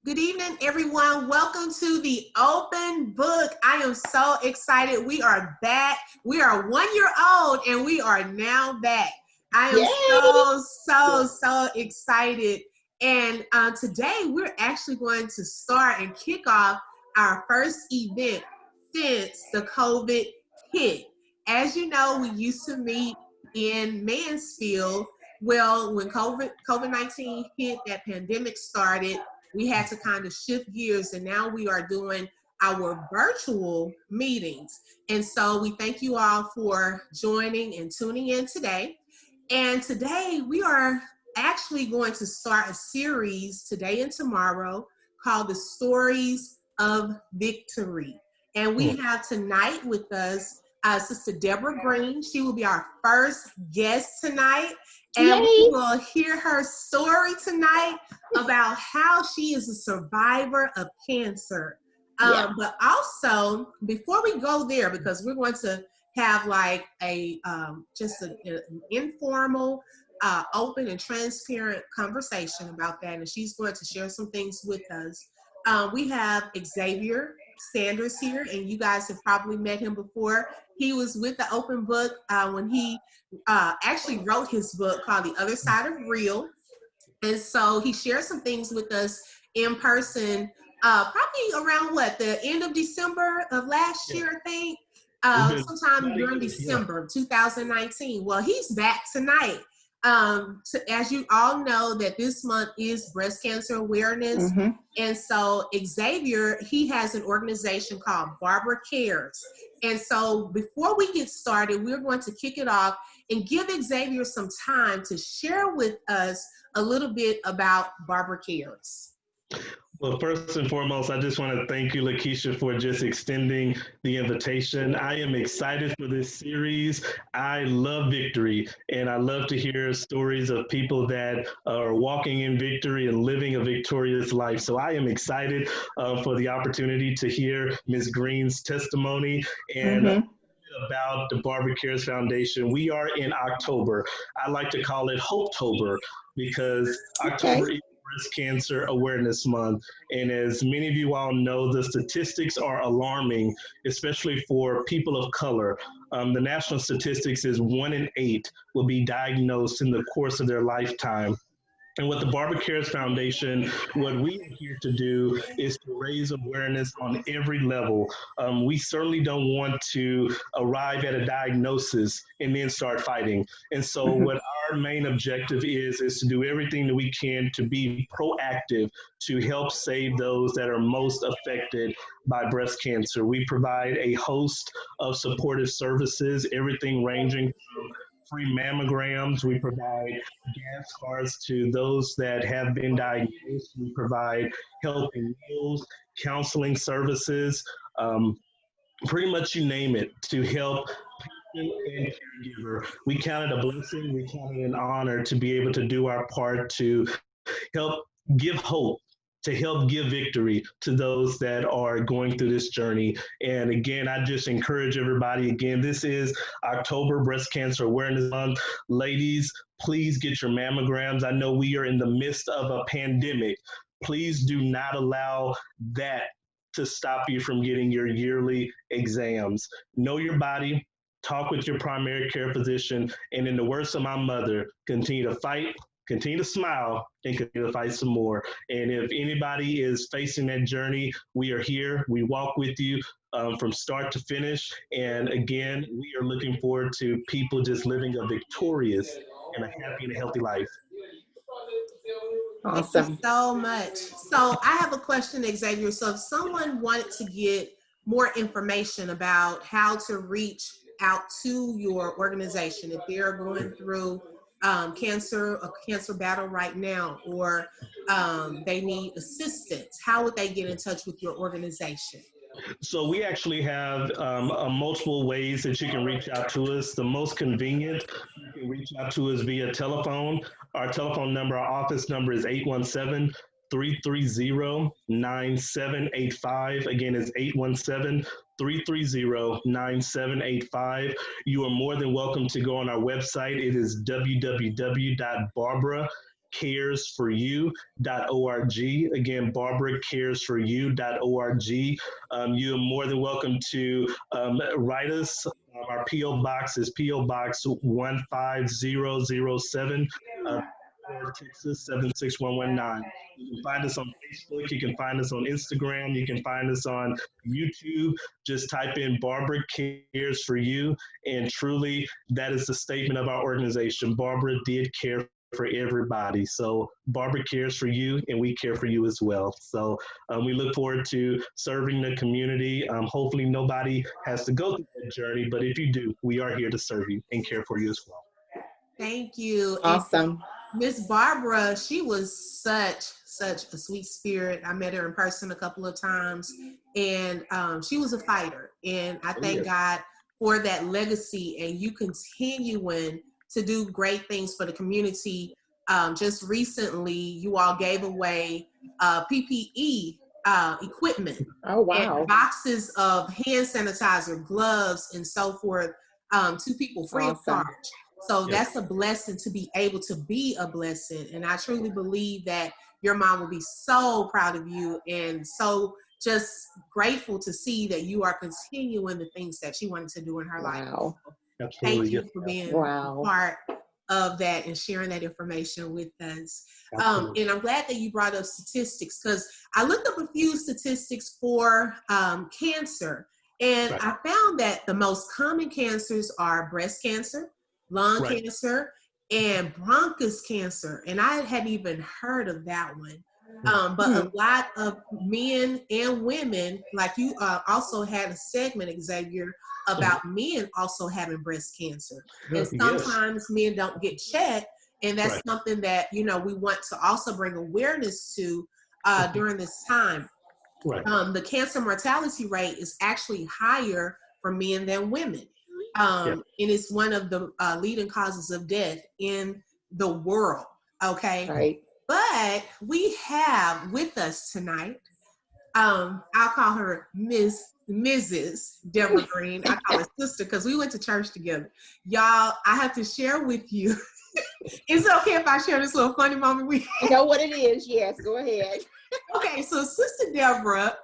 Good evening, everyone. Welcome to the open book. I am so excited. We are back. We are 1 year old and we are now back. I am so excited. And today we're actually going to start and kick off our first event since the COVID hit. As you know, we used to meet in Mansfield. Well, when COVID-19 hit, that pandemic started, we had to kind of shift gears, and now we are doing our virtual meetings. And so we thank you all for joining and tuning in today. And today we are actually going to start a series today and tomorrow called The Stories of Victory. And we have tonight with us Sister Deborah Green. She will be our first guest tonight. And we will hear her story tonight about how she is a survivor of cancer. But also, before we go there, because we're going to have like an informal, open and transparent conversation about that. And she's going to share some things with us. We have Xavier Sanders here, and you guys have probably met him before. He was with the open book when he actually wrote his book called The Other Side of Real. And so he shared some things with us in person, probably around the end of December of last year, I think, sometime during December 2019. Well, he's back tonight. As you all know, that this month is breast cancer awareness. And so Xavier, he has an organization called Barbara Cares. And so before we get started, we're going to kick it off and give Xavier some time to share with us a little bit about Barbara Cares. Well, first and foremost, I just want to thank you, Lakeisha, for just extending the invitation. I am excited for this series. I love victory, and I love to hear stories of people that are walking in victory and living a victorious life. So I am excited for the opportunity to hear Ms. Green's testimony and about the Barbara Cares Foundation. We are in October. I like to call it Hopetober because October is Breast Cancer Awareness Month. And as many of you all know, the statistics are alarming, especially for people of color. The national statistics is 1 in 8 will be diagnosed in the course of their lifetime. And with the Barbara Cares Foundation, what we are here to do is to raise awareness on every level. We certainly don't want to arrive at a diagnosis and then start fighting. And so what our main objective is to do everything that we can to be proactive to help save those that are most affected by breast cancer. We provide a host of supportive services, everything ranging from free mammograms. We provide gas cards to those that have been diagnosed. We provide healthy meals, counseling services, pretty much you name it, to help patient and caregiver. We count it a blessing. We count it an honor to be able to do our part to help give hope, to help give victory to those that are going through this journey. And again, I just encourage everybody, again, this is October Breast Cancer Awareness Month. Ladies, please get your mammograms. I know we are in the midst of a pandemic. Please do not allow that to stop you from getting your yearly exams. Know your body, talk with your primary care physician, and in the words of my mother, continue to fight, continue to smile, and continue to fight some more. And if anybody is facing that journey, we are here. We walk with you from start to finish. And again, we are looking forward to people just living a victorious and a happy and a healthy life. Awesome. Thank you so much. So I have a question, Xavier. So if someone wanted to get more information about how to reach out to your organization, if they're going through a cancer battle right now, or they need assistance, how would they get in touch with your organization? So we actually have multiple ways that you can reach out to us. The most convenient, you can reach out to us via telephone. Our telephone number, our office number is 817-330-9785. Again, it's 817-330-9785. You are more than welcome to go on our website. It is www.barbaracares.org. barbaracaresforyou.org. Again, barbaracaresforyou.org. You are more than welcome to write us. Our P.O. Box is P.O. Box 15007, Texas 76119. You can find us on Facebook. You can find us on Instagram. You can find us on YouTube. Just type in Barbara Cares for You. And truly, that is the statement of our organization. Barbara did care for everybody. So Barbara cares for you, and we care for you as well. So we look forward to serving the community. Hopefully nobody has to go through that journey, but if you do, we are here to serve you and care for you as well. Thank you. Awesome. Miss Barbara, she was such a sweet spirit. I met her in person a couple of times, and she was a fighter. And I thank God for that legacy, and you continuing to do great things for the community. Just recently, you all gave away PPE equipment. Oh, wow. And boxes of hand sanitizer, gloves, and so forth to people free of charge. So that's a blessing to be able to be a blessing. And I truly believe that your mom will be so proud of you and so just grateful to see that you are continuing the things that she wanted to do in her life. So thank you for being part of that and sharing that information with us. And I'm glad that you brought up statistics, because I looked up a few statistics for cancer. And I found that the most common cancers are breast cancer, lung cancer, and bronchus cancer. And I hadn't even heard of that one. But a lot of men and women, like you also had a segment, Xavier, about men also having breast cancer. And sometimes men don't get checked. And that's something that, you know, we want to also bring awareness to during this time. The cancer mortality rate is actually higher for men than women. And it's one of the leading causes of death in the world. Okay. Right. But we have with us tonight, I'll call her Mrs. Deborah Green. I call her sister because we went to church together. Y'all, I have to share with you. Is it okay if I share this little funny moment with you? You know what it is? Yes, go ahead. Okay, so Sister Deborah,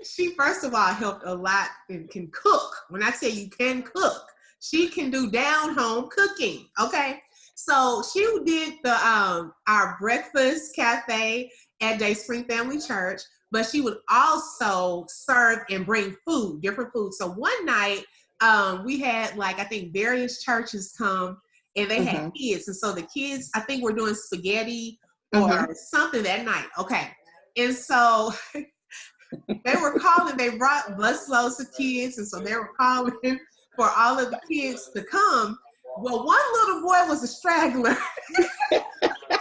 she first of all helped a lot and can cook. When I say you can cook, she can do down home cooking. Okay, so she did the our breakfast cafe at Day Spring Family Church, but she would also serve and bring food, different food. So one night we had, like, I think various churches come and they had kids, and so the kids, I think, were doing spaghetti or something that night. Okay, and so they were calling, they brought busloads of kids, and so they were calling for all of the kids to come. Well, one little boy was a straggler. And when I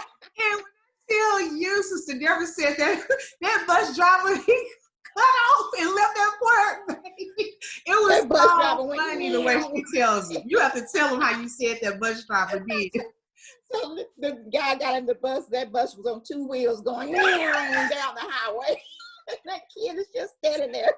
tell you, Sister Deborah said that bus driver, he cut off and left that poor baby. It was so funny the way she tells you. You have to tell him how you said that bus driver did. So the guy got in the bus. That bus was on two wheels going down the highway. That kid is just standing there.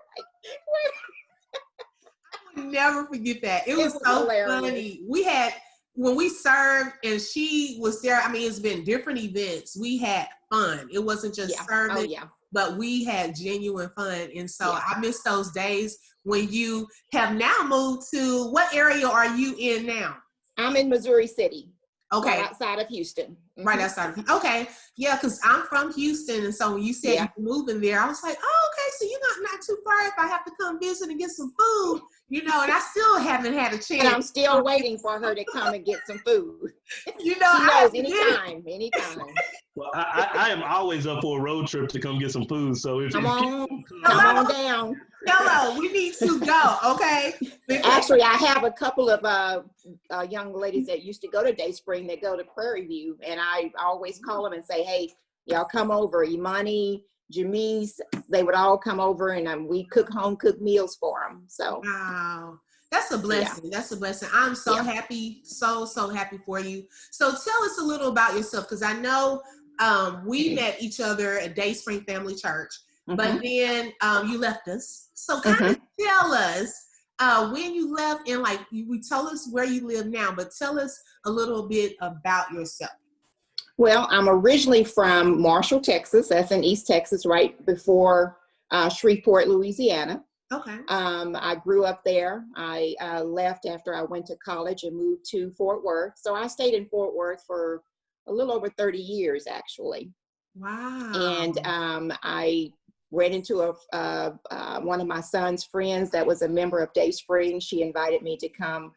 I would never forget that. It was so hilarious. Funny. We had, when we served and she was there, I mean, it's been different events. We had fun. It wasn't just serving, but we had genuine fun. And so I miss those days when you have now moved to, what area are you in now? I'm in Missouri City. Okay. Right outside of Houston. Right outside of, okay. Yeah, because I'm from Houston. And so when you said you're moving there, I was like, oh, okay, so you're not too far if I have to come visit and get some food, you know, and I still haven't had a chance. And I'm still waiting for her to come and get some food. You know, she knows anytime. Well, I am always up for a road trip to come get some food. So if come on down. Hello, we need to go, okay? Actually, I have a couple of young ladies that used to go to Day Spring that go to Prairie View, and I always call them and say, hey, y'all come over. Imani, Jamise, they would all come over, and we cook home cooked meals for them. So wow, that's a blessing. Yeah. That's a blessing. I'm so happy, so happy for you. So tell us a little about yourself, because I know we met each other at Day Spring Family Church, but then you left us. So kind of tell us when you left, and like you told us where you live now, but tell us a little bit about yourself. Well, I'm originally from Marshall, Texas. That's in East Texas, right before Shreveport, Louisiana. Okay. I grew up there. I left after I went to college and moved to Fort Worth. So I stayed in Fort Worth for a little over 30 years, actually. Wow. And I ran into one of my son's friends that was a member of Dayspring. She invited me to come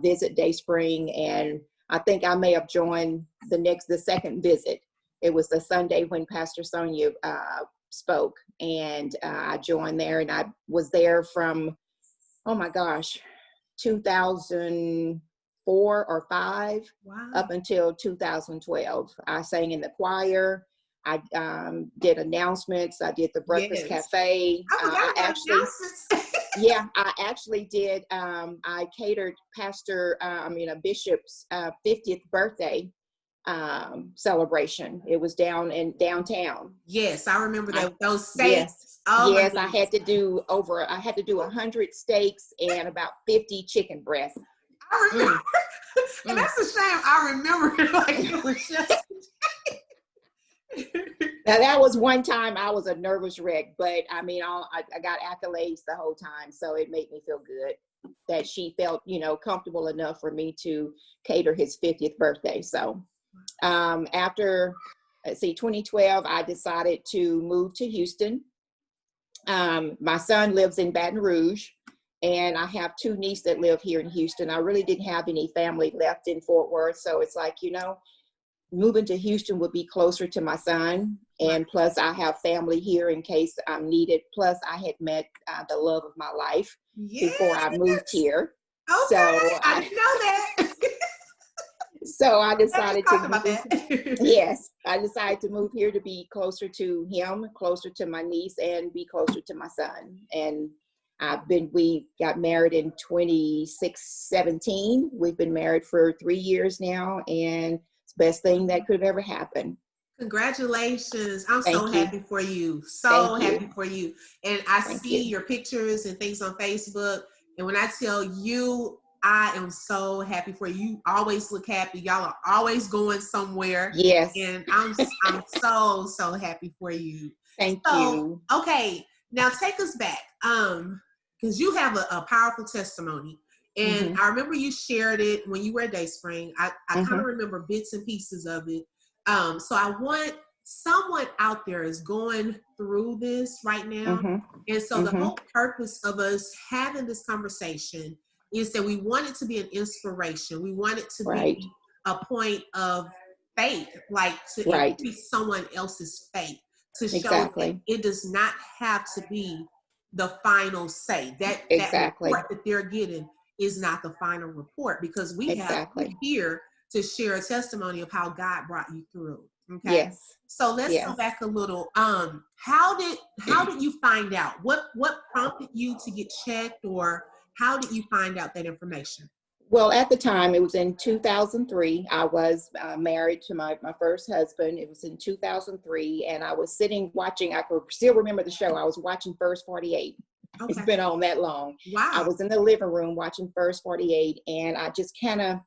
visit Dayspring, and I think I may have joined the second visit. It was the Sunday when Pastor Sonia spoke, and I joined there, and I was there from, oh my gosh, 2004 or 5 wow. up until 2012. I sang in the choir. I did announcements. I did the Breakfast Cafe. I actually did. I catered a bishop's 50th birthday celebration. It was downtown. Yes, I remember those steaks. Yes, oh yes. I had to do 100 steaks and about 50 chicken breasts. I remember. And that's a shame. I remember it like it was just. Now that was one time I was a nervous wreck, but I mean, I got accolades the whole time, so it made me feel good that she felt, comfortable enough for me to cater his 50th birthday. So after 2012, I decided to move to Houston. My son lives in Baton Rouge, and I have 2 nieces that live here in Houston. I really didn't have any family left in Fort Worth, so it's like, moving to Houston would be closer to my son, and plus I have family here in case I'm needed. Plus I had met the love of my life before I moved here. Okay, so I didn't know that. So I decided I decided to move here to be closer to him, closer to my niece, and be closer to my son. And we got married in 2017. We've been married for 3 years now, and best thing that could have ever happened. Congratulations. I'm so happy for you. So happy for you. And I see your pictures and things on Facebook. And when I tell you, I am so happy for you. You always look happy. Y'all are always going somewhere. Yes. And I'm so happy for you. Thank you. Okay. Now take us back. Because you have a powerful testimony. And I remember you shared it when you were at Dayspring. I kind of remember bits and pieces of it. So I want someone out there is going through this right now. And so the whole purpose of us having this conversation is that we want it to be an inspiration. We want it to be a point of faith, like to increase someone else's faith, to show that it does not have to be the final say. That report that they're getting is not the final report, because we have here to share a testimony of how God brought you through. Okay. Yes. So let's go back a little. How did you find out? What prompted you to get checked, or how did you find out that information? Well, at the time, it was in 2003. I was married to my first husband. It was in 2003, and I was sitting watching. I could still remember the show. I was watching First 48. Okay. It's been on that long. Wow. I was in the living room watching First 48, and I just kind of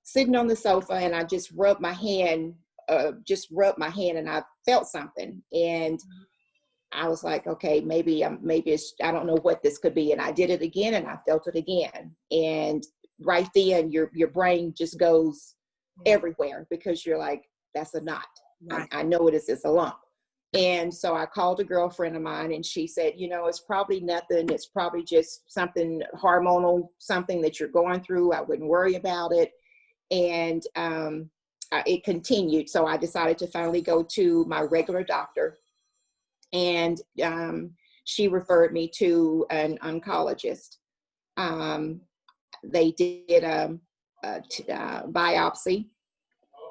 sitting on the sofa, and I just rubbed my hand, and I felt something. And I was like, okay, maybe it's, I don't know what this could be. And I did it again, and I felt it again. And right then your brain just goes everywhere, because you're like, that's a knot. Right. I know it is. It's a lump. And so I called a girlfriend of mine, and she said, it's probably nothing. It's probably just something hormonal, something that you're going through. I wouldn't worry about it. And it continued. So I decided to finally go to my regular doctor. And she referred me to an oncologist. They did a biopsy.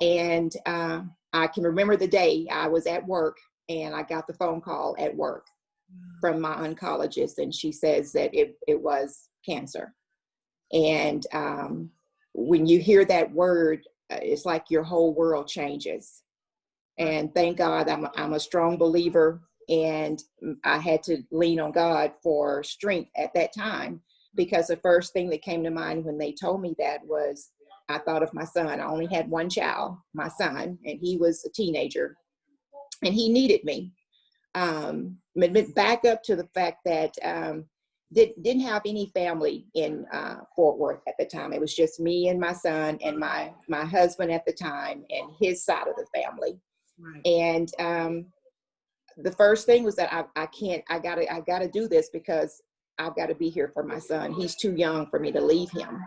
And I can remember the day I was at work, and I got the phone call at work from my oncologist, and she says that it was cancer. And when you hear that word, it's like your whole world changes. And thank God I'm a strong believer, and I had to lean on God for strength at that time. because the first thing that came to mind when they told me that was, I thought of my son. I only had one child, my son, and he was a teenager, and he needed me. But back up to the fact that didn't have any family in Fort Worth at the time. It was just me and my son and my husband at the time and his side of the family. Right. And the first thing was that I gotta do this because I've got to be here for my son. He's too young for me to leave him.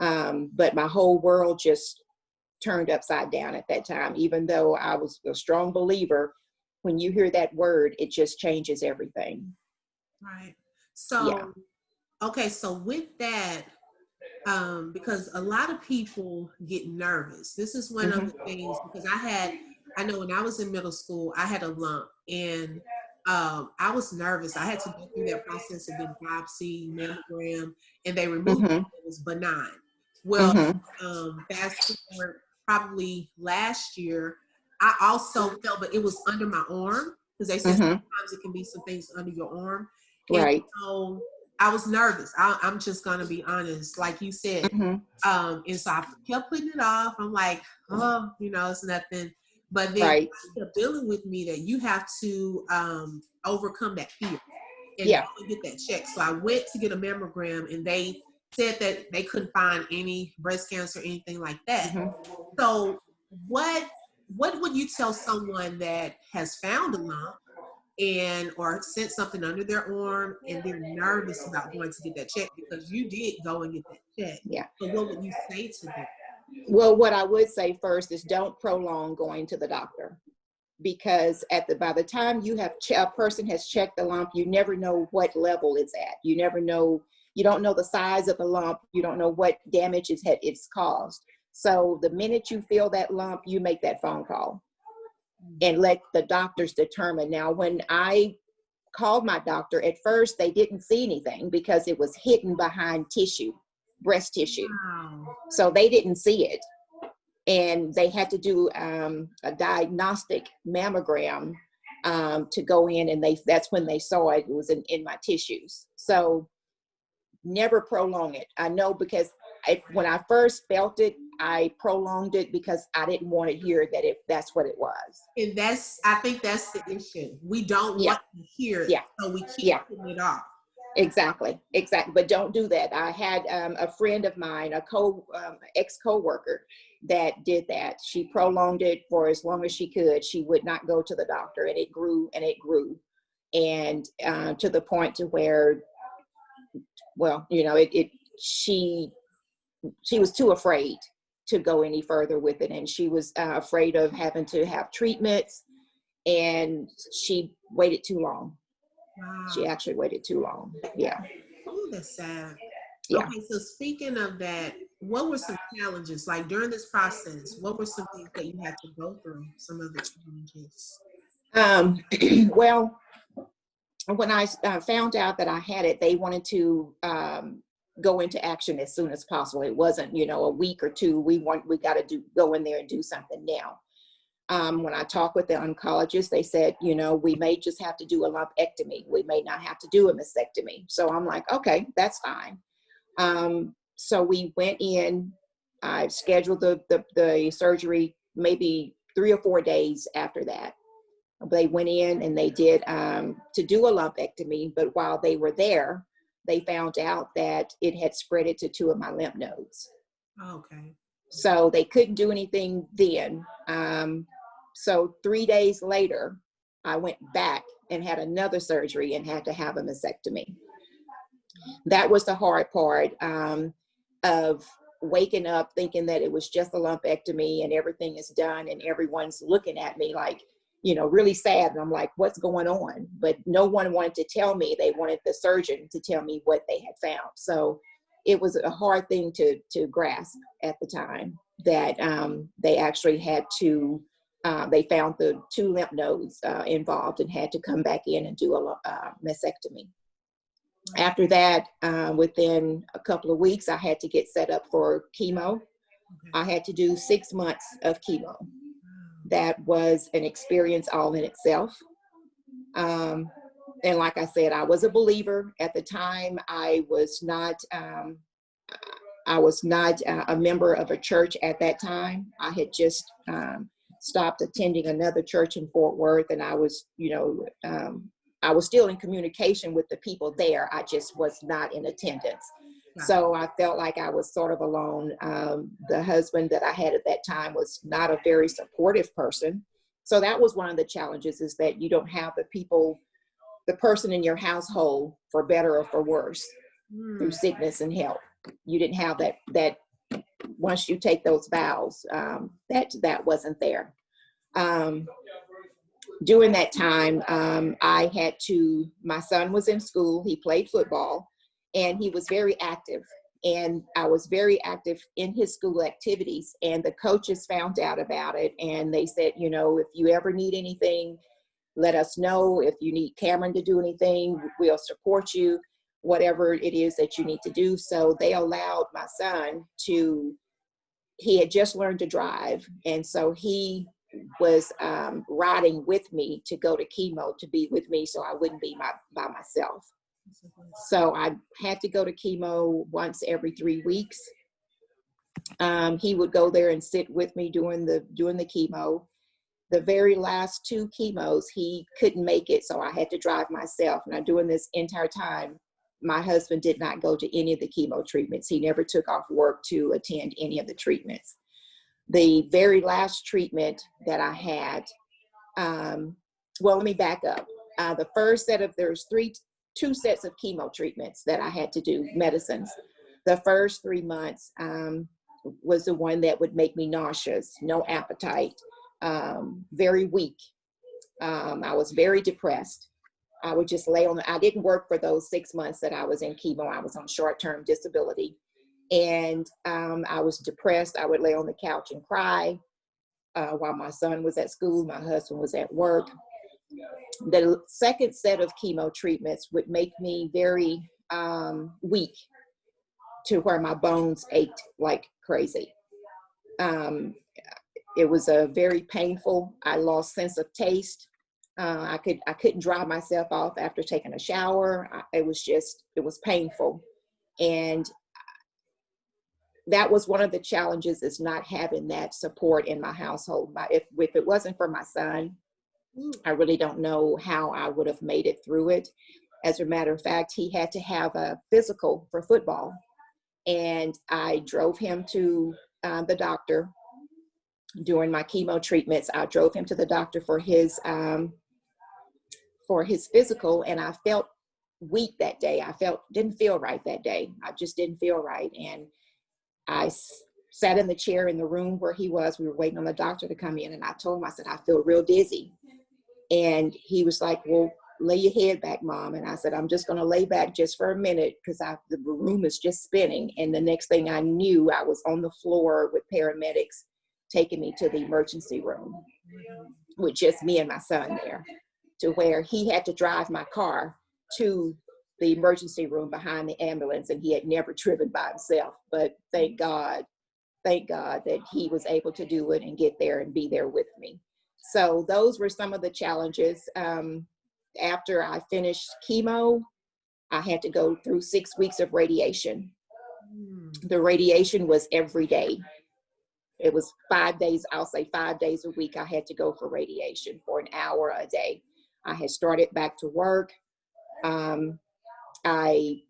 But my whole world just turned upside down at that time. Even though I was a strong believer, when you hear that word, it just changes everything. Right. So, yeah. Okay, so with that, because a lot of people get nervous. This is one of the things, because I know when I was in middle school, I had a lump, and I was nervous. I had to go through that process of getting biopsy, mammogram, and they removed it. It was benign. Well, fast forward probably last year, I also felt, but it was under my arm, because they said sometimes it can be some things under your arm. And right. so I was nervous. I'm just gonna be honest, like you said. And so I kept putting it off. I'm like, oh, it's nothing. But then right. God kept dealing with me that you have to overcome that fear and go and get that check. So I went to get a mammogram, and they said that they couldn't find any breast cancer or anything like that. So what would you tell someone that has found a lump or sent something under their arm, and they're nervous about going to get that check, because you did go and get that check? Yeah. So what would you say to them? Well, what I would say first is don't prolong going to the doctor, because by the time a person has checked the lump, you never know what level it's at. You never know. You don't know the size of the lump. You don't know what damage it's caused. So the minute you feel that lump, you make that phone call and let the doctors determine. Now, when I called my doctor, at first they didn't see anything because it was hidden behind breast tissue. Wow. So they didn't see it. And they had to do a diagnostic mammogram to go in, and that's when they saw it. It was in my tissues. So never prolong it. I know, because when I first felt it, I prolonged it because I didn't want to hear that that's what it was. And I think that's the issue. We don't want to hear it, so we keep putting it off. Exactly. But don't do that. I had a friend of mine, ex-co-worker, that did that. She prolonged it for as long as she could. She would not go to the doctor, and it grew and it grew, and to the point to where, well, she was too afraid to go any further with it, and she was afraid of having to have treatments, and she waited too long. Wow. She actually waited too long. Yeah. Oh, that's sad. Yeah. Okay, so speaking of that, what were some challenges, like during this process? What were some things that you had to go through? Some of the challenges. Well, when I found out that I had it, they wanted to go into action as soon as possible. It wasn't, a week or two. We got to go in there and do something now. When I talked with the oncologist, they said, we may just have to do a lumpectomy. We may not have to do a mastectomy. So I'm like, okay, that's fine. So we went in. I scheduled the surgery maybe 3 or 4 days after that. They went in and they did to do a lumpectomy, but while they were there, they found out that it had spread it to 2 of my lymph nodes. Okay. So they couldn't do anything then. So 3 days later, I went back and had another surgery and had to have a mastectomy. That was the hard part of waking up thinking that it was just a lumpectomy and everything is done and everyone's looking at me like, really sad. And I'm like, what's going on? But no one wanted to tell me. They wanted the surgeon to tell me what they had found. So it was a hard thing to grasp at the time that they actually had to, they found the 2 lymph nodes involved and had to come back in and do a mastectomy. After that, within a couple of weeks, I had to get set up for chemo. Okay. I had to do 6 months of chemo. That was an experience all in itself. And like I said, I was a believer at the time. I was not a member of a church at that time. I had just stopped attending another church in Fort Worth, and I was, I was still in communication with the people there. I just was not in attendance. So I felt like I was sort of alone. The husband that I had at that time was not a very supportive person. So that was one of the challenges, is that you don't have the person in your household, for better or for worse, through sickness and health. You didn't have that once you take those vows, that wasn't there. During that time, my son was in school, he played football, and he was very active. And I was very active in his school activities, and the coaches found out about it, and they said, if you ever need anything, let us know. If you need Cameron to do anything, we'll support you, whatever it is that you need to do. So they allowed my son he had just learned to drive. And so he was riding with me to go to chemo, to be with me, so I wouldn't be by myself. So I had to go to chemo once every 3 weeks. He would go there and sit with me during the chemo. The very last 2 chemos, he couldn't make it, so I had to drive myself. Now, during this entire time, my husband did not go to any of the chemo treatments. He never took off work to attend any of the treatments. The very last treatment that I had, let me back up. The first set of, there's 2 sets of chemo treatments that I had to do, medicines. The first 3 months was the one that would make me nauseous, no appetite, very weak. I was very depressed. I would just I didn't work for those 6 months that I was in chemo. I was on short-term disability. And I was depressed. I would lay on the couch and cry while my son was at school, my husband was at work. The second set of chemo treatments would make me very weak, to where my bones ached like crazy. It was very painful. I lost sense of taste. I couldn't dry myself off after taking a shower. It was painful. And that was one of the challenges, is not having that support in my household. If it wasn't for my son, I really don't know how I would have made it through it. As a matter of fact, he had to have a physical for football. And I drove him to the doctor during my chemo treatments. I drove him to the doctor for his physical, and I felt weak that day. Didn't feel right that day. I just didn't feel right. And I sat in the chair in the room where he was. We were waiting on the doctor to come in, and I told him, I said, I feel real dizzy. And he was like, well, lay your head back, Mom. And I said, I'm just going to lay back just for a minute, because the room is just spinning. And the next thing I knew, I was on the floor with paramedics taking me to the emergency room with just me and my son there, to where he had to drive my car to the emergency room behind the ambulance, and he had never driven by himself. But thank God that he was able to do it and get there and be there with me. So those were some of the challenges. After I finished chemo, I had to go through 6 weeks of radiation. The radiation was every day. It was 5 days, I'll say 5 days a week. I had to go for radiation for an hour a day. I had started back to work. I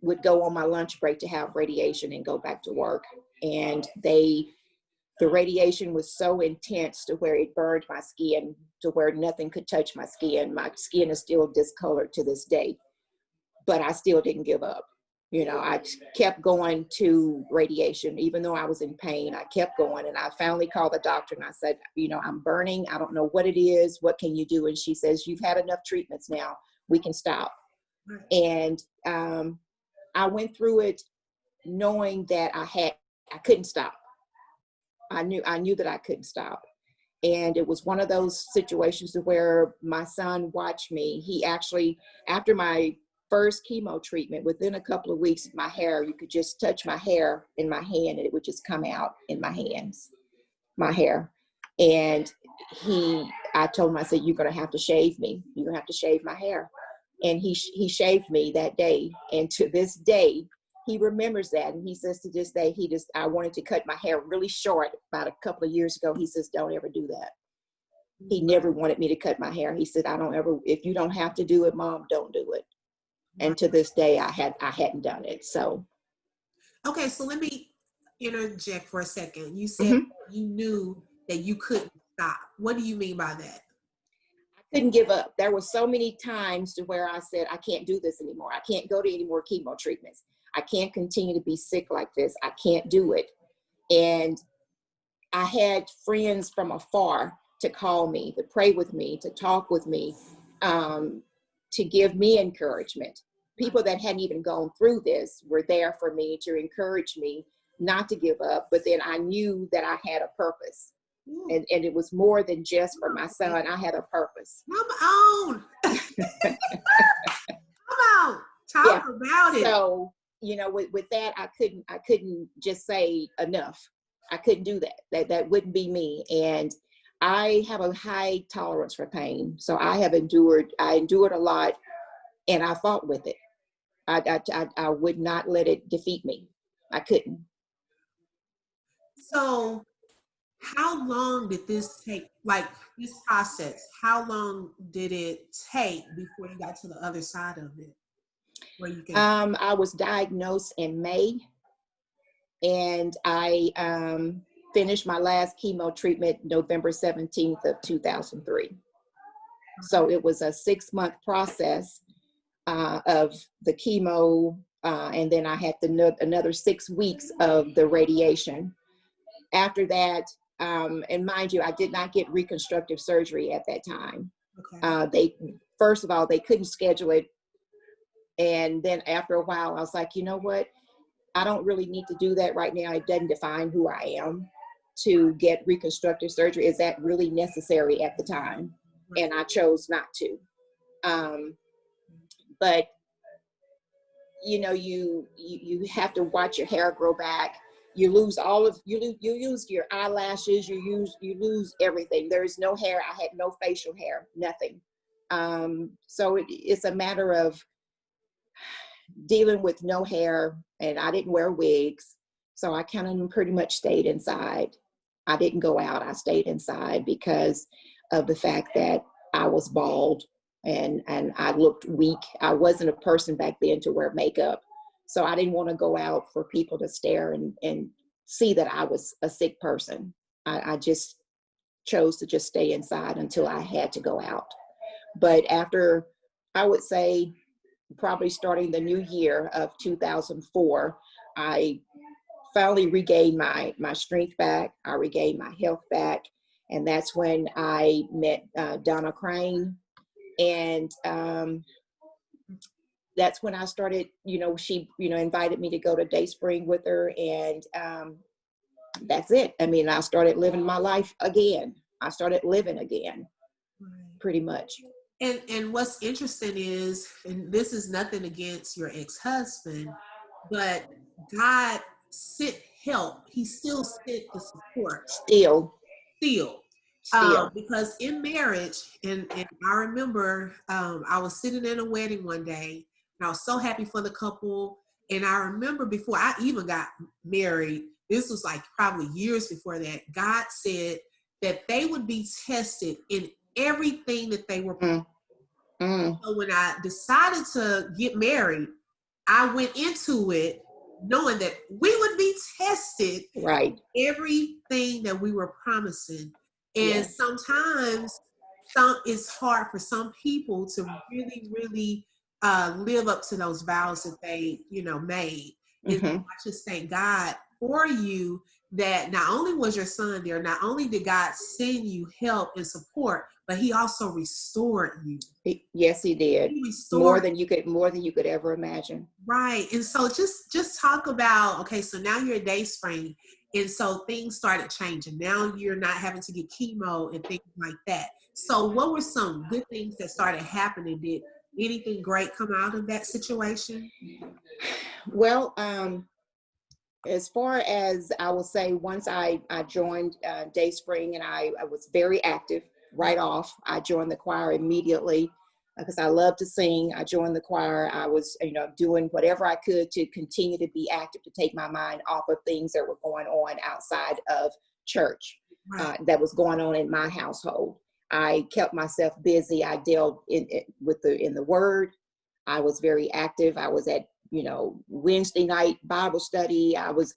would go on my lunch break to have radiation and go back to work. And the radiation was so intense to where it burned my skin, to where nothing could touch my skin. My skin is still discolored to this day, but I still didn't give up. I kept going to radiation. Even though I was in pain, I kept going. And I finally called the doctor and I said, I'm burning. I don't know what it is. What can you do? And she says, you've had enough treatments now. We can stop. And I went through it knowing that I couldn't stop. I knew that I couldn't stop. And it was one of those situations where my son watched me. He actually, after my first chemo treatment, within a couple of weeks, my hair, you could just touch my hair in my hand and it would just come out in my hands, my hair. And I told him, I said, you're going to have to shave me. You're going to have to shave my hair. And he shaved me that day. And to this day, he remembers that. And he says to this day, I wanted to cut my hair really short about a couple of years ago. He says, don't ever do that. He never wanted me to cut my hair. He said, if you don't have to do it, Mom, don't do it. And to this day, I hadn't done it. So. Okay. So let me interject for a second. You said you knew that you couldn't stop. What do you mean by that? Couldn't give up. There were so many times to where I said, I can't do this anymore. I can't go to any more chemo treatments. I can't continue to be sick like this. I can't do it. And I had friends from afar to call me, to pray with me, to talk with me, to give me encouragement. People that hadn't even gone through this were there for me to encourage me not to give up. But then I knew that I had a purpose. And it was more than just for my son. I had a purpose. Come on. Come on. Talk about it. So, with that, I couldn't just say enough. I couldn't do that. That wouldn't be me. And I have a high tolerance for pain. So I endured a lot, and I fought with it. I would not let it defeat me. I couldn't. So how long did this take, like this process, how long did it take before you got to the other side of it? Where you can... I was diagnosed in May, and I finished my last chemo treatment November 17th of 2003. So it was a 6-month process of the chemo, and then I had another 6 weeks of the radiation. After that, and mind you, I did not get reconstructive surgery at that time. Okay. First of all, they couldn't schedule it. And then after a while, I was like, you know what? I don't really need to do that right now. It doesn't define who I am to get reconstructive surgery. Is that really necessary at the time? And I chose not to. But you have to watch your hair grow back. You lose you lose your eyelashes. You lose everything. There is no hair. I had no facial hair, nothing. So it's a matter of dealing with no hair, and I didn't wear wigs. So I kind of pretty much stayed inside. I didn't go out. I stayed inside because of the fact that I was bald and I looked weak. I wasn't a person back then to wear makeup. So I didn't want to go out for people to stare and see that I was a sick person. I just chose to just stay inside until I had to go out. But after, I would say, probably starting the new year of 2004, I finally regained my strength back. I regained my health back. And that's when I met Donna Crane. And that's when I started, she, invited me to go to Dayspring with her. And that's it. I mean, I started living my life again. I started living again, pretty much. And what's interesting is, and this is nothing against your ex-husband, but God sent help. He still sent the support. Still. Because in marriage, and I remember I was sitting in a wedding one day, and I was so happy for the couple. And I remember before I even got married, this was like probably years before that, God said that they would be tested in everything that they were. So when I decided to get married, I went into it knowing that we would be tested, right? Everything that we were promising. And sometimes it's hard for some people to really, really live up to those vows that they, made. And I just thank God for you that not only was your son there, not only did God send you help and support, but he also restored you. Yes, he did. He more than you could ever imagine. Right. And so just talk about, okay, so now you're at Dayspring, and so things started changing. Now you're not having to get chemo and things like that. So what were some good things that started happening? Did anything great come out of that situation? Well, as far as I will say, once I joined Dayspring, and I was very active right off. I joined the choir immediately. because I love to sing. I joined the choir. I was, doing whatever I could to continue to be active, to take my mind off of things that were going on outside of church, that was going on in my household. I kept myself busy. I dealt in the Word. I was very active. I was at, Wednesday night Bible study. I was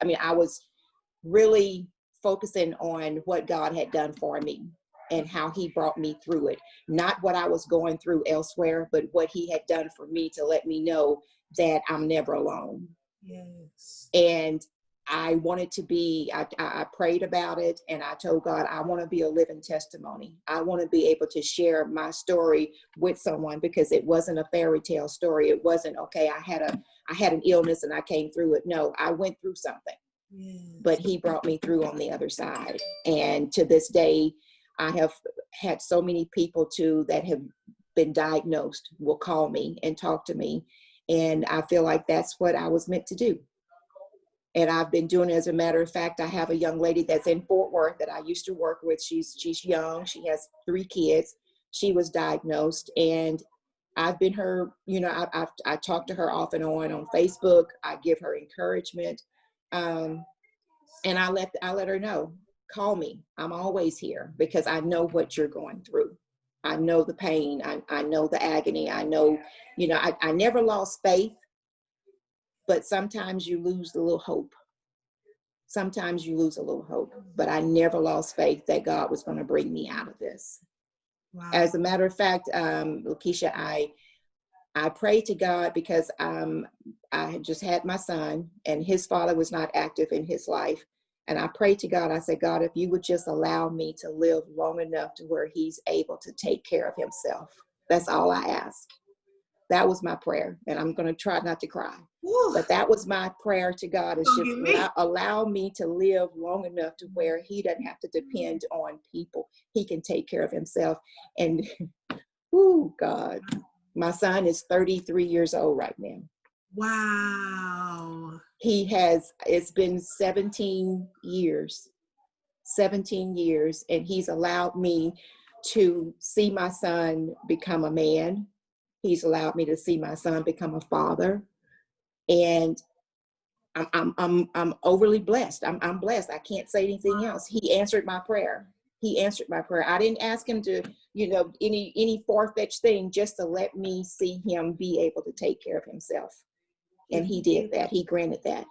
really focusing on what God had done for me and how he brought me through it. Not what I was going through elsewhere, but what he had done for me to let me know that I'm never alone. Yes. And I wanted to be, I prayed about it, and I told God, I want to be a living testimony. I want to be able to share my story with someone, because it wasn't a fairy tale story. It wasn't, okay, I had an illness and I came through it. No, I went through something. Yes. But he brought me through on the other side. And to this day, I have had so many people too that have been diagnosed will call me and talk to me. And I feel like that's what I was meant to do. And I've been doing it. As a matter of fact, I have a young lady that's in Fort Worth that I used to work with. She's young. She has 3 kids. She was diagnosed, and I've been her, I talk to her off and on Facebook. I give her encouragement. And I let her know, call me. I'm always here, because I know what you're going through. I know the pain. I know the agony. I know, I never lost faith, but sometimes you lose a little hope. Sometimes you lose a little hope, but I never lost faith that God was going to bring me out of this. Wow. As a matter of fact, Lakeisha, I prayed to God, because I had just had my son, and his father was not active in his life. And I prayed to God. I said, God, if you would just allow me to live long enough to where he's able to take care of himself. That's all I asked. That was my prayer. And I'm going to try not to cry. Woo. But that was my prayer to God, is just allow me to live long enough to where he doesn't have to depend on people. He can take care of himself. And, God, my son is 33 years old right now. Wow. It's been 17 years, and he's allowed me to see my son become a man. He's allowed me to see my son become a father. And I'm overly blessed. I'm blessed. I can't say anything else. He answered my prayer. I didn't ask him to, any far-fetched thing, just to let me see him be able to take care of himself. And he did that. He granted that.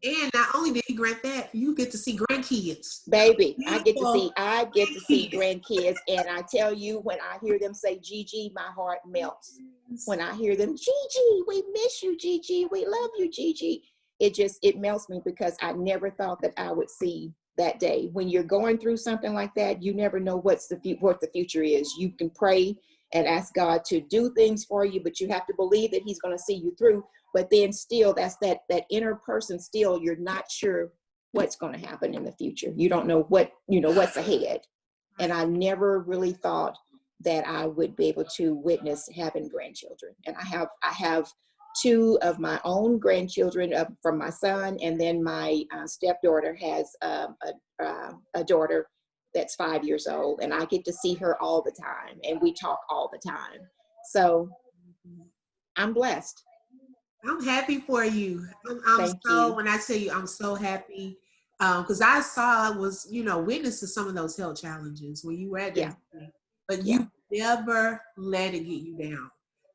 And not only did he grant that, you get to see grandkids. Baby, I get to see grandkids. And I tell you, when I hear them say Gigi, my heart melts. When I hear them, Gigi, we miss you, Gigi. We love you, Gigi. It melts me, because I never thought that I would see that day. When you're going through something like that, you never know what the future is. You can pray and ask God to do things for you, but you have to believe that he's going to see you through. But then still, that's that inner person, still, you're not sure what's going to happen in the future. You don't know what's ahead. And I never really thought that I would be able to witness having grandchildren. And I have 2 of my own grandchildren from my son, and then my stepdaughter has a daughter that's 5 years old, and I get to see her all the time, and we talk all the time. So I'm blessed. I'm happy for you. When I tell you, I'm so happy, because I was witness to some of those health challenges when you were at that, but you never let it get you down.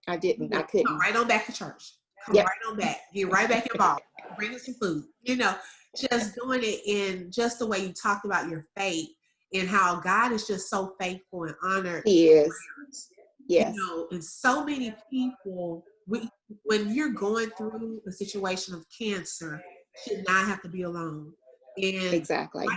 I didn't. I couldn't. Come right on back to church. Come right on back. Get right back involved. Bring us some food. Just doing it in just the way you talked about your faith, and how God is just so faithful and honored. He is. Yes. And so many people, when you're going through a situation of cancer, should not have to be alone. And exactly.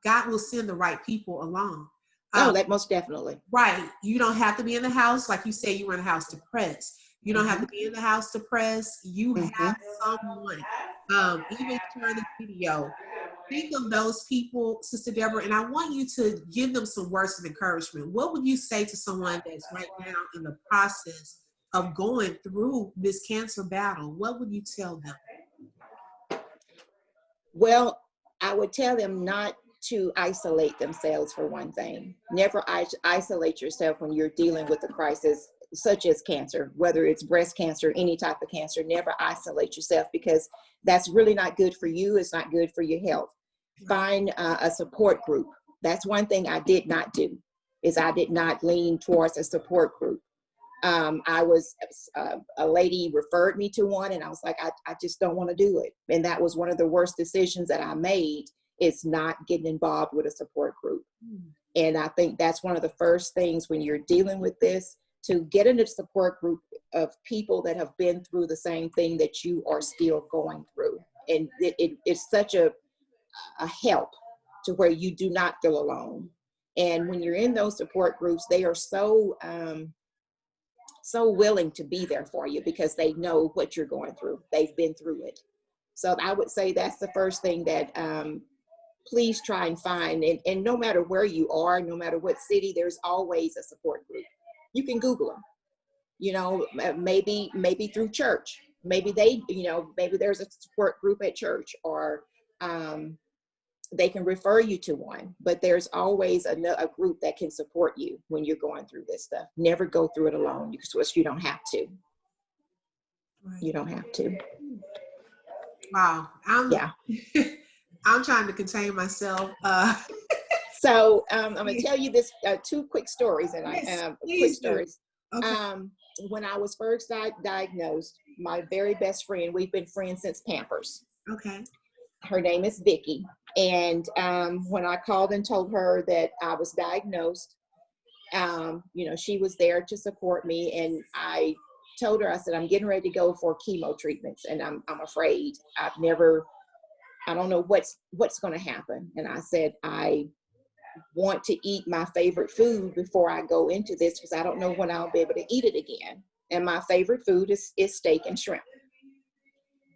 God will send the right people along. That most definitely. Right. You don't have to be in the house. Like you say, you were in the house depressed. You don't have to be in the house depressed. You have someone, even sharing the video. Think of those people, Sister Deborah, and I want you to give them some words of encouragement. What would you say to someone that's right now in the process of going through this cancer battle? What would you tell them? Well, I would tell them not to isolate themselves, for one thing. Never isolate yourself when you're dealing with a crisis such as cancer, whether it's breast cancer, any type of cancer. Never isolate yourself, because that's really not good for you. It's not good for your health. Find a support group. That's one thing I did not do, is I did not lean towards a support group. I was, a lady referred me to one, and I was like, I just don't want to do it. And that was one of the worst decisions that I made, is not getting involved with a support group. And I think that's one of the first things when you're dealing with this, to get into a support group of people that have been through the same thing that you are still going through. And it's such a help to where you do not feel alone. And when you're in those support groups, they are so willing to be there for you, because they know what you're going through. They've been through it. So I would say that's the first thing that please try and find. And no matter where you are, no matter what city, there's always a support group. You can Google them, you know, maybe through church. Maybe maybe there's a support group at church, or they can refer you to one. But there's always a group that can support you when you're going through this stuff. Never go through it alone, because you don't have to. Right. You don't have to. Wow. I'm trying to contain myself. So I'm going to tell you this, two quick stories, and quick stories. Okay. When I was first diagnosed, my very best friend, we've been friends since Pampers. Okay. Her name is Vicky. And when I called and told her that I was diagnosed, she was there to support me. And I told her, I said, I'm getting ready to go for chemo treatments, and I'm afraid. I don't know what's going to happen. And I said, I want to eat my favorite food before I go into this, because I don't know when I'll be able to eat it again. And my favorite food is steak and shrimp.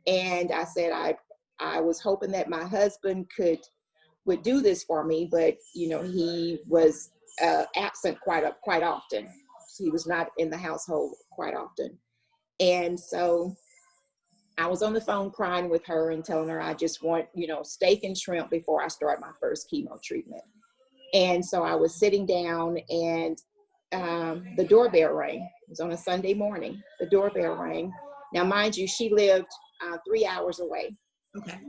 And I said, I was hoping that my husband would do this for me, but he was absent quite often. He was not in the household quite often. And so I was on the phone crying with her and telling her I just want, steak and shrimp before I start my first chemo treatment. And so I was sitting down, and the doorbell rang. It was on a Sunday morning. The doorbell rang. Now, mind you, she lived 3 hours away. Okay.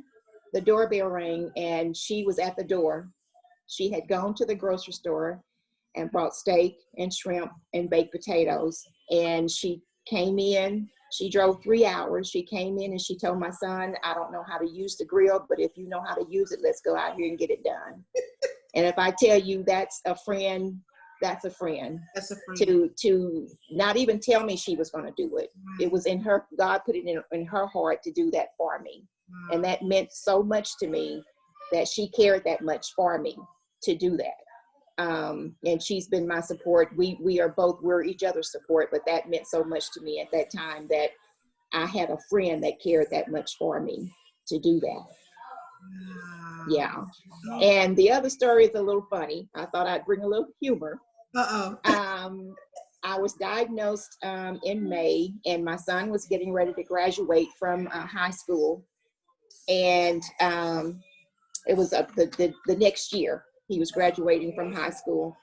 The doorbell rang, and she was at the door. She had gone to the grocery store and bought steak and shrimp and baked potatoes. And she came in. She drove 3 hours. She came in and she told my son, I don't know how to use the grill, but if you know how to use it, let's go out here and get it done. And if I tell you that's a friend, that's a friend. That's a friend. To not even tell me she was going to do it. Wow. It was in her, God put it in her heart to do that for me. Wow. And that meant so much to me, that she cared that much for me to do that. And she's been my support. We're each other's support, but that meant so much to me at that time, that I had a friend that cared that much for me to do that. Yeah. And the other story is a little funny. I thought I'd bring a little humor. I was diagnosed in May, and my son was getting ready to graduate from high school. And it was the next year he was graduating from high school.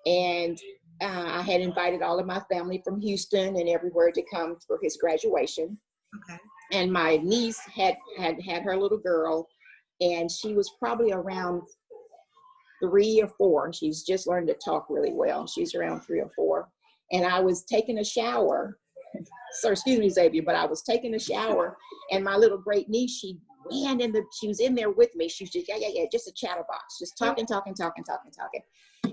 And I had invited all of my family from Houston and everywhere to come for his graduation. Okay. And my niece had her little girl, and she was probably around 3 or 4. She's just learned to talk really well. She's around 3 or 4. And I was taking a shower. So excuse me, Xavier, but I was taking a shower, and my little great niece, she was in there with me. She was just, just a chatterbox, just talking.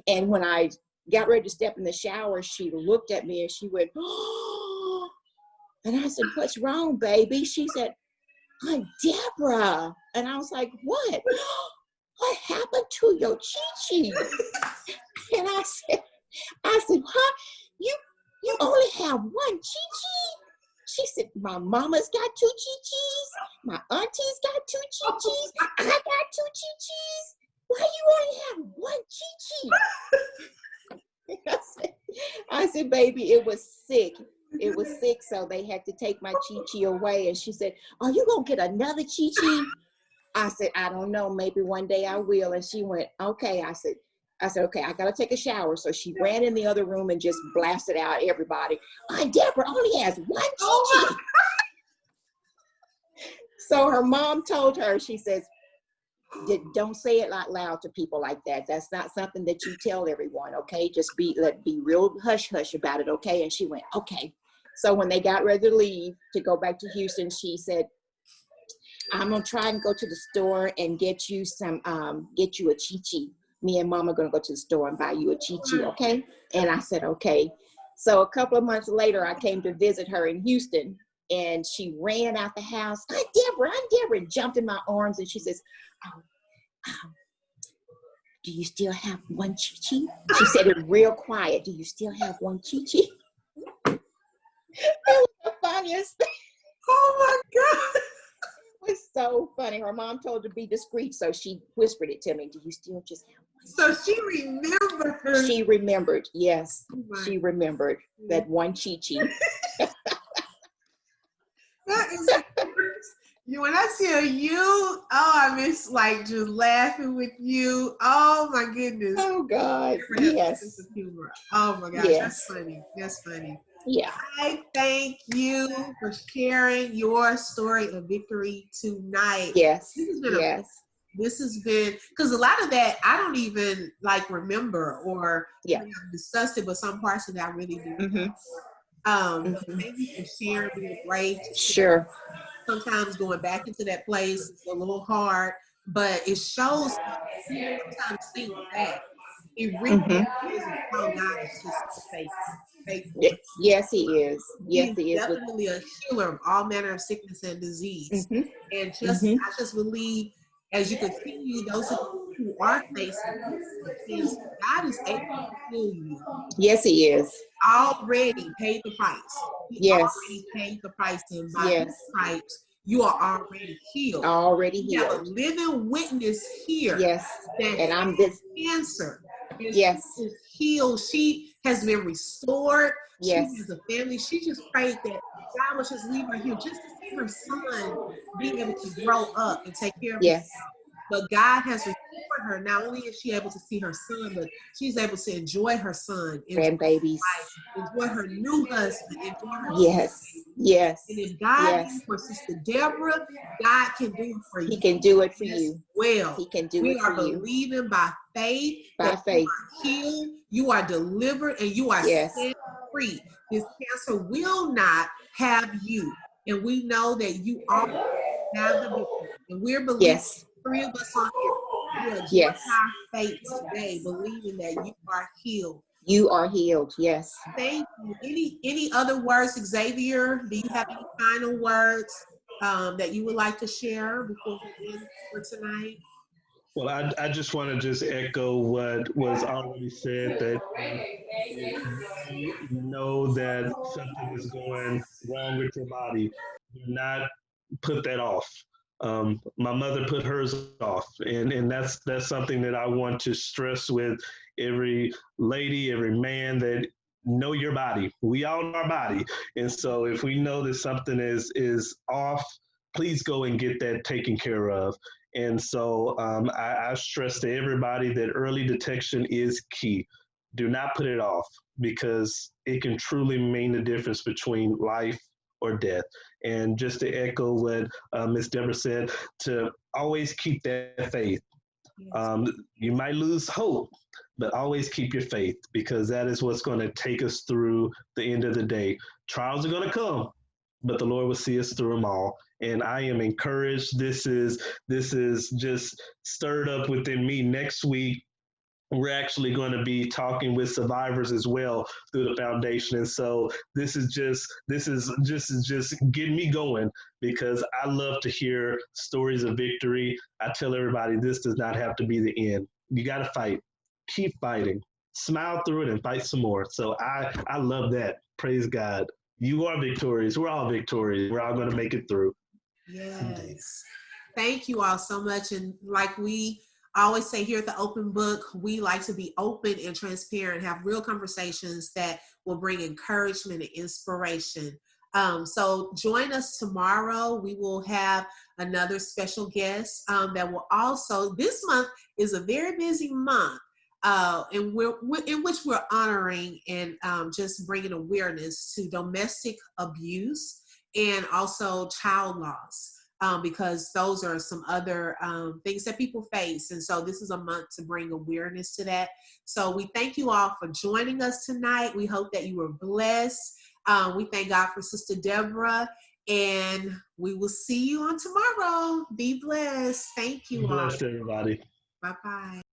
And when I got ready to step in the shower, she looked at me and she went, oh, and I said, what's wrong, baby? She said, Aunt Deborah. And I was like, what? What happened to your Chi-Chi? And I said, huh? You only have one Chi-Chi? She said, my mama's got 2 Chi-Chis. My auntie's got 2 Chi-Chis. I got 2 Chi-Chis. Why you only have one Chi-Chi? I said, baby, it was sick. It was sick, so they had to take my Chi-Chi away. And she said, are you going to get another Chi-Chi? I said, I don't know, maybe one day I will. And she went, okay. I said, okay, I gotta take a shower. So she ran in the other room and just blasted out everybody. Aunt Deborah only has one Chi-Chi. So her mom told her, she says, don't say it out loud to people like that. That's not something that you tell everyone, okay? Just be real hush-hush about it, okay? And she went, okay. So when they got ready to leave to go back to Houston, she said, I'm gonna try and go to the store and get you a Chi-Chi. Me and Mom are gonna go to the store and buy you a Chi-Chi, okay? And I said, okay. So a couple of months later, I came to visit her in Houston, and she ran out the house. Aunt Deborah, and jumped in my arms, and she says, do you still have one Chi-Chi? She said it real quiet. Do you still have one Chi-Chi? It was the funniest thing. Oh my God. It was so funny. Her mom told her to be discreet, so she whispered it to me. Do you still just have one? So she remembered. She remembered, yes. Oh she remembered that one Chi-Chi. That is when I tell you, I miss like just laughing with you. Oh my goodness. Oh God. Yes. Oh my gosh, yes. That's funny. That's funny. Yeah. I thank you for sharing your story of victory tonight. Yes. This has been, because a lot of that I don't even like remember or I've discussed it, but some parts of that I really do. But thank you for sharing, being brave. Sure. Sometimes going back into that place is a little hard, but it shows sometimes think back. It really is how God is just faithful. Yes, He is. Yes, He is. Definitely a healer of all manner of sickness and disease. And I just believe as you continue, those of you who are facing cancer, God is able to heal you. Yes, He is. Already paid the price. He already paid the price, and by His stripes, you are already healed. Already healed. You have a living witness here. Yes. And I'm this cancer. Yes. She is healed. She has been restored. Yes. She has a family. She just prayed that God would just leave her here just to see her son be able to grow up and take care of himself. But God has restored her. Not only is she able to see her son, but she's able to enjoy her son, grandbabies, enjoy her new husband, enjoy her Yes. And if God did it for Sister Deborah, God can do it for you. He can do it for you. Well, He can do it for you. We are believing by faith. By faith. You are healed, you are delivered, and you are set free. This cancer will not have you. And we know that you all have the victory. And we're believing, 3 of us on here, we are joining our faith today, believing that you are healed. You are healed, yes. Thank you. Any other words, Xavier? Do you have any final words that you would like to share before we end for tonight? Well, I just want to just echo what was already said, that if you know that something is going wrong with your body, do not put that off. My mother put hers off, and that's something that I want to stress with every lady, every man, that know your body. We all know our body, and so if we know that something is off, please go and get that taken care of. And so I stress to everybody that early detection is key. Do not put it off, because it can truly mean the difference between life or death. And just to echo what Ms. Deborah said, to always keep that faith. You might lose hope, but always keep your faith, because that is what's going to take us through the end of the day. Trials are going to come, but the Lord will see us through them all. And I am encouraged. This is just stirred up within me. Next week, we're actually going to be talking with survivors as well through the foundation. And so this is just getting me going, because I love to hear stories of victory. I tell everybody, this does not have to be the end. You got to fight. Keep fighting. Smile through it and fight some more. So I love that. Praise God. You are victorious. We're all victorious. We're all going to make it through. Yes. Thank you all so much. And like we always say here at the Open Book, we like to be open and transparent, have real conversations that will bring encouragement and inspiration. So join us tomorrow. We will have another special guest that will also, this month is a very busy month. In which we're honoring and just bringing awareness to domestic abuse and also child loss, because those are some other things that people face. And so this is a month to bring awareness to that. So we thank you all for joining us tonight. We hope that you were blessed. We thank God for Sister Deborah, and we will see you on tomorrow. Be blessed. Thank you all. Bless everybody. Bye-bye.